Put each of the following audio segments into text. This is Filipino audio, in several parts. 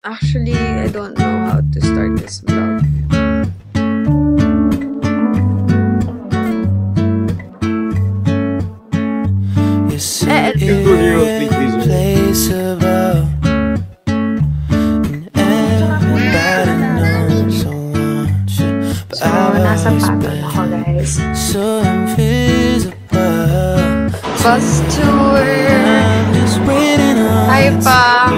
Actually, I don't know how to start this vlog. Nasa Patton ako, guys. Bus tour! Hi pa!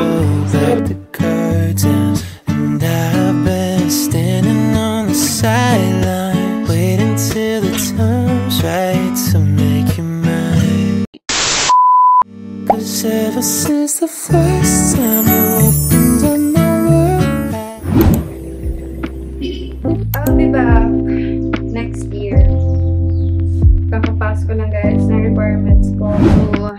Ever since the first time you opened up my world, I'll be back next year. Kakapasko lang, guys, na requirements ko. So,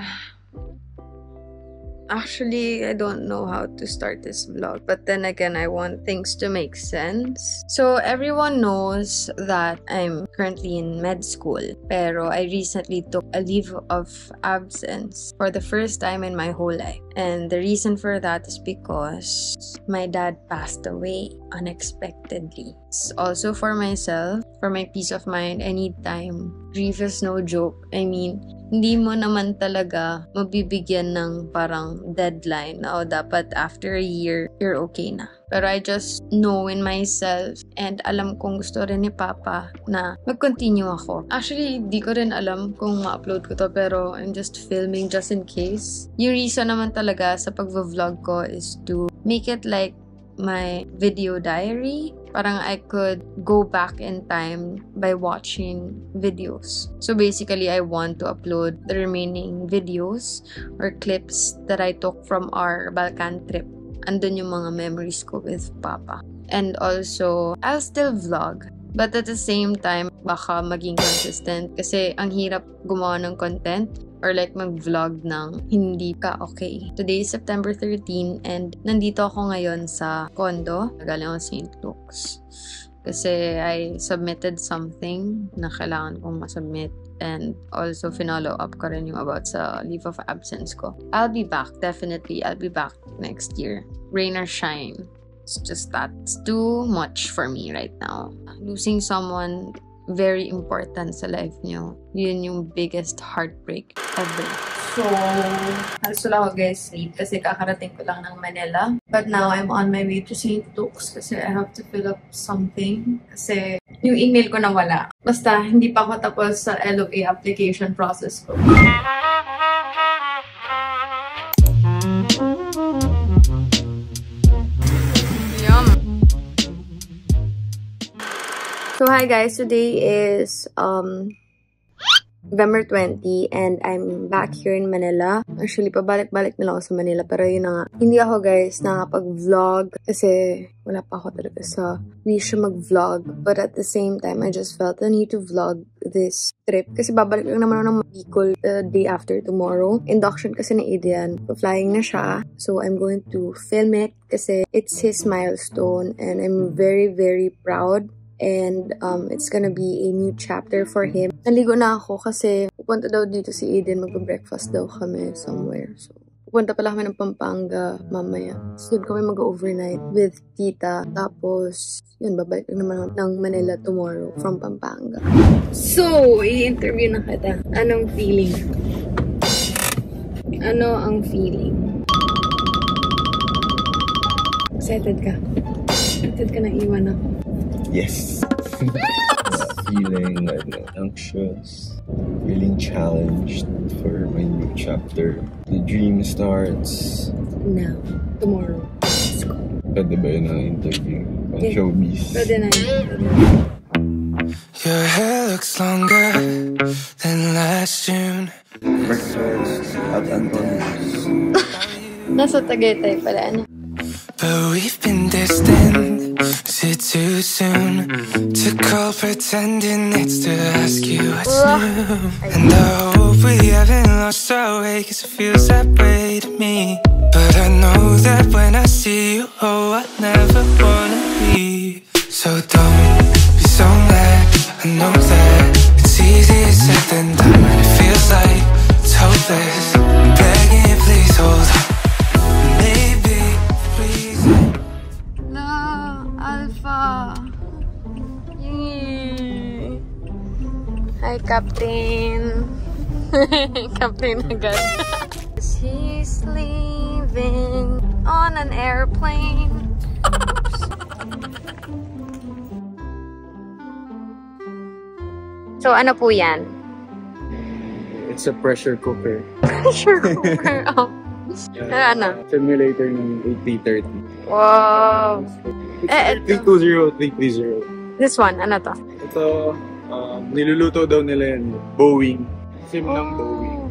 actually, I don't know how to start this vlog. But then again, I want things to make sense. So, everyone knows that I'm currently in med school. Pero I recently took a leave of absence for the first time in my whole life. And the reason for that is because my dad passed away unexpectedly. It's also for myself, for my peace of mind. I need time. Grief is no joke. I mean, hindi mo naman talaga mabibigyan ng parang deadline na dapat after a year, you're okay na. Pero I just know in myself and alam kong gusto rin ni Papa na mag-continue ako. Actually, di ko rin alam kung ma-upload ko to pero I'm just filming just in case. Yung reason naman talaga sa pag-vlog ko is to make it like my video diary. Parang I could go back in time by watching videos. So basically, I want to upload the remaining videos or clips that I took from our Balkan trip. Andun yung mga memories ko with Papa. And also, I'll still vlog. But at the same time, baka maging consistent. Kasi ang hirap gumawa ng content or like mag-vlog ng hindi ka okay. Today is September 13 and nandito ako ngayon sa condo. Galing ako St. Luke's. Kasi I submitted something na kailangan kong masubmit. And also, finollow up ko rin yung about sa leave of absence ko. I'll be back. Definitely, I'll be back next year. Rain or shine. It's just that. It's too much for me right now. Losing someone very important sa life nyo. Yun yung biggest heartbreak ever. So, halos wala ako guys sleep kasi kakarating ko lang ng Manila. But now, I'm on my way to St. Luke's kasi I have to fill up something. Kasi yung email ko nawala. Basta, hindi pa ako tapos sa LOA application process ko. So hi guys, today is November 20 and I'm back here in Manila. Actually, pabalik-balik na lang ako sa Manila pero yun na nga. Hindi ako guys nakapag-vlog kasi wala pa ako talaga sa wish mag-vlog. But at the same time, I just felt the need to vlog this trip kasi babalik lang naman ako ng Bicol the day after tomorrow. Induction kasi ni Adrian. Flying na siya. So I'm going to film it kasi it's his milestone and I'm very, very proud. And it's gonna be a new chapter for him. Naligo na ako kasi pupunta daw dito si Aiden. Mag-breakfast daw kami somewhere. So, pupunta pala kami ng Pampanga mamaya. So, doon kami mag-overnight with tita. Tapos, yun, babalik lang naman ng Manila tomorrow from Pampanga. So, i-interview na kita. Anong feeling? Ano ang feeling? Excited ka? Excited ka na iwan ako? Yes. Feeling anxious, feeling challenged for my new chapter. The dream starts now, tomorrow. Let's go. Pwede ba yun ang interview? Pang showbiz? Pwede na yun. your hair looks longer than last June. Breakfast at Anton's. Nasa Tagaytay pala, ano? But we've been distant. Is it too soon to call pretending it's to ask you what's new? And I hope we haven't lost our way, cause it feels that way to me. But I know that when I see you, oh, I never wanna leave. So don't be so mad, I know that it's easier said than done. And it feels like it's hopeless. I'm begging you, please hold on. Maybe, please. Hi, Captain. Captain agad. He's leaving on an airplane. So, ano po yan? It's a pressure cooker. Pressure cooker. Oh. Ano? Simulator ng A330. Wow. It's 320, 330. This one, ano to? Ito, niluluto daw nila yan. Boeing. Sim ng Boeing.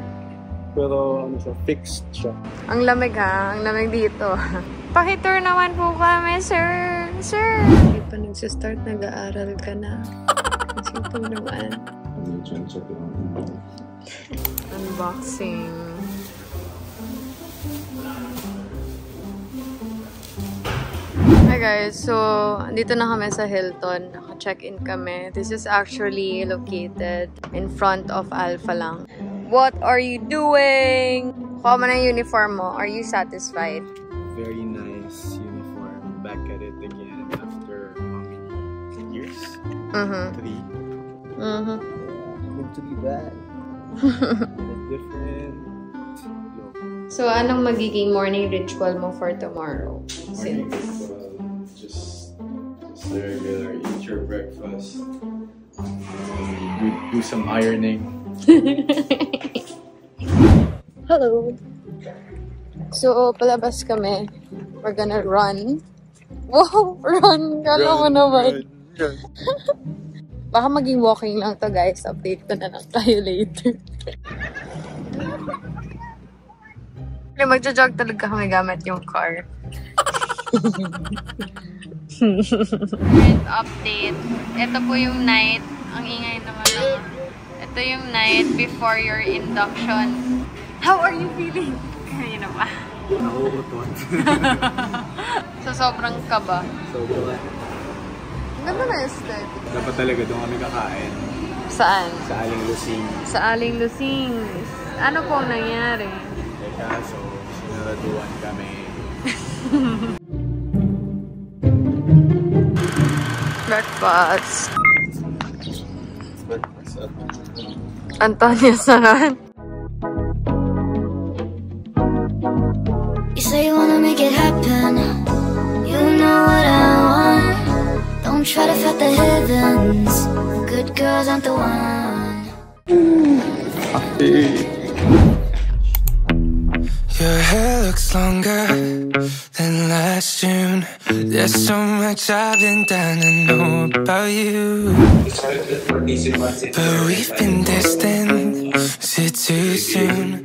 Pero ano siya, fixed siya. Ang lamig ha, ang lamig dito. Pakitour naman po kami, sir. Sir! Hindi pa nagsistart, nag-aaral ka na. Sito naman. Unboxing. Hi guys, so dito na kami sa Hilton. Naka-check-in kami. This is actually located in front of Alpha lang. What are you doing? Kuha mo na yung uniform mo. Are you satisfied? Very nice uniform. Back at it again after how many years? 3. Good to be back. In a different look. So, anong magiging morning ritual mo for tomorrow? Since just regular, eat your breakfast. Do some ironing. Hello. So, palabas kami. We're gonna run. Wow! Run! Kala mo naman. Run. Baka maging walking lang to guys. Update ko na lang tayo later. Magja-jog talaga kami gamit yung car. Current update. Ito po yung night. Ang ingay naman naman. Ito yung night before your induction. How are you feeling? Kanina ba? Nauutot. So, sobrang kaba. Sobrang. Ang ganda na aesthetic. Dapat talaga doon kami kakain. Saan? Sa Aling Lusing. Sa Aling Lusing. Ano pong nangyari? So, sinaraduan kami. Breakfast. Antonia Saran. You say you wanna make it happen. You know what I want. Don't try to fight the heavens. Good girls aren't the one. Your hair looks longer than last June. There's so much I've been dying to know about you. But we've been destined. Is it too soon?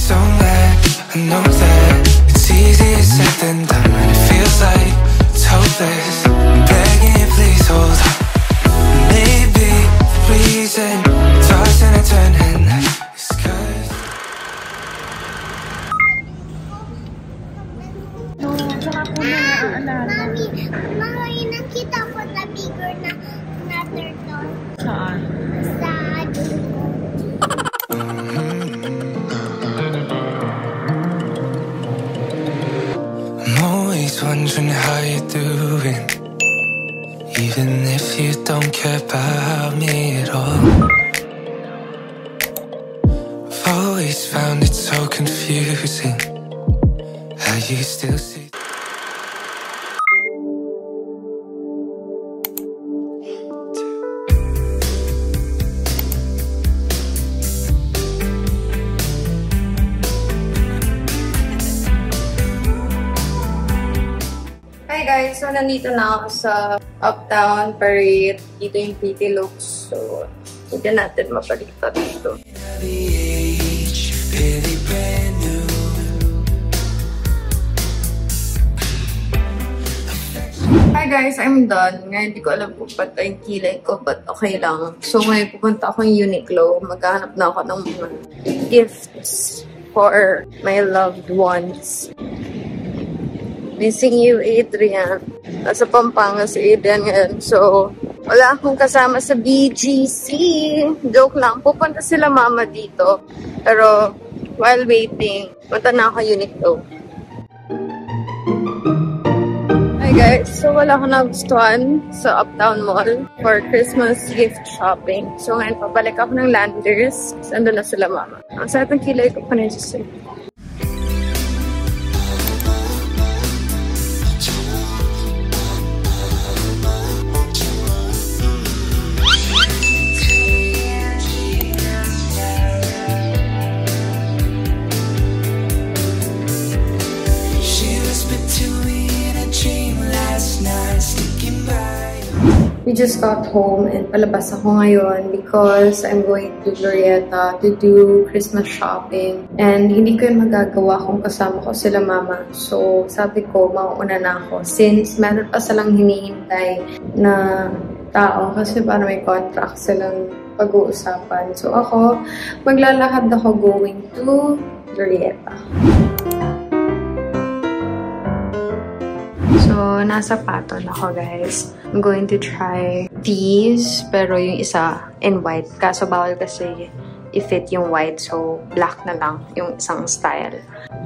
So mad, I know that it's easier said than done, and it feels like it's hopeless. I'm begging you, please hold on. Maybe the reason tossing and turning is 'cause Mami, nakita ko na bigger na turtle. Saan? Sa I'm always wondering how you're doing, even if you don't care about me at all. I've always found it so confusing how you still see. Hi guys! So, nandito na ako sa Uptown Parade. Dito yung Pretty Looks. So, hindi natin mapalitan dito. Hi guys! I'm done. Ngayon, hindi ko alam kung ba't yung kilay ko, but okay lang. So, ngayon pupunta ako yung Uniqlo. Maghahanap na ako ng mga gifts for my loved ones. Missing you, Adrian. Nasa Pampanga si Adrian ngayon. So, Wala akong kasama sa BGC. Joke lang. Pupunta sila mama dito. Pero, while waiting, punta na ako Uniqlo. Hi guys. So, wala akong nagustuhan sa Uptown Mall for Christmas gift shopping. So, ngayon, pabalik ako ng Landers. Ando na sila mama. Ang sakit ng kilay ko pa na just We just got home and palabas ako ngayon because I'm going to Glorieta to do Christmas shopping. And hindi ko yun magagawa kung kasama ko sila mama. So, sabi ko, mauuna na ako. Since meron pa silang hinihintay na tao kasi para may contract silang pag-uusapan. So, ako, maglalakad ako going to Glorieta. So, nasa Paton ako, guys. I'm going to try these, pero yung isa in white. Kaso bawal kasi i-fit yung white, so black na lang yung isang style.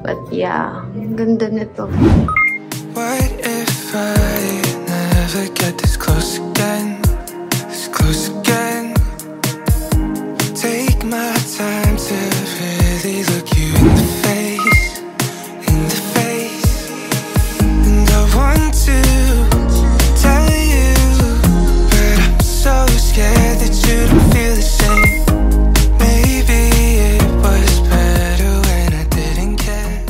But yeah, ang ganda nito. What if I never get this close again? This close again? Take my time to really look you in the face. In the face. And I want to tell you, but I'm so scared that you don't feel the same. Maybe it was better when I didn't care.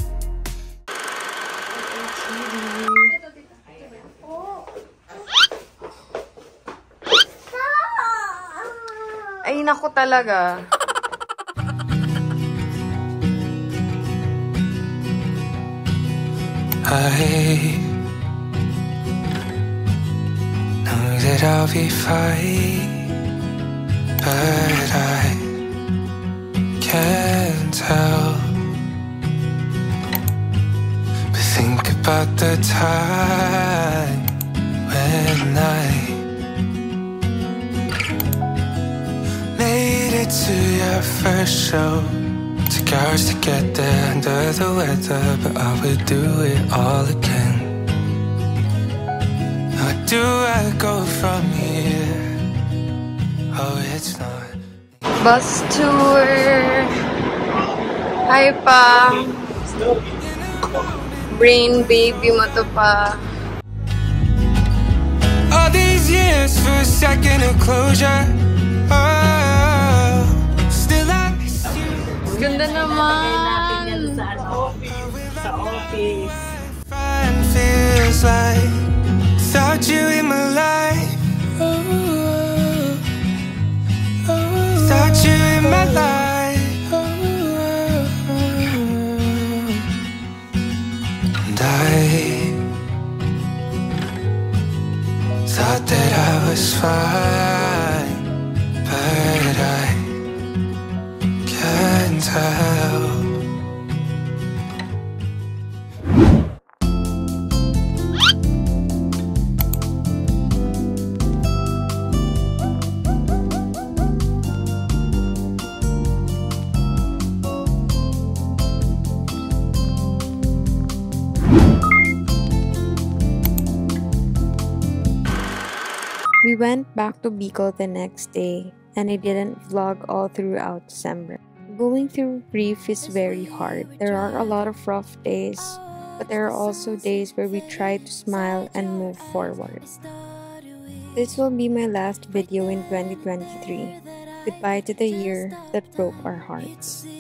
Ay, naku talaga. I know that I'll be fine, but I can't tell. But think about the time when I made it to your first show. Took hours to get there under the weather, but I would do it all again. How do I go from here? Oh, it's not. Bus tour. Hi pa. Brain baby mo to pa. All these years for a second of closure. Oh, still I miss you. Ganda naman. Sa office. Fun feels like without you in my life. Without you in my life. And I thought that I was fine, but I can't tell. We went back to Bicol the next day, and I didn't vlog all throughout December. Going through grief is very hard. There are a lot of rough days, but there are also days where we try to smile and move forward. This will be my last video in 2023. Goodbye to the year that broke our hearts.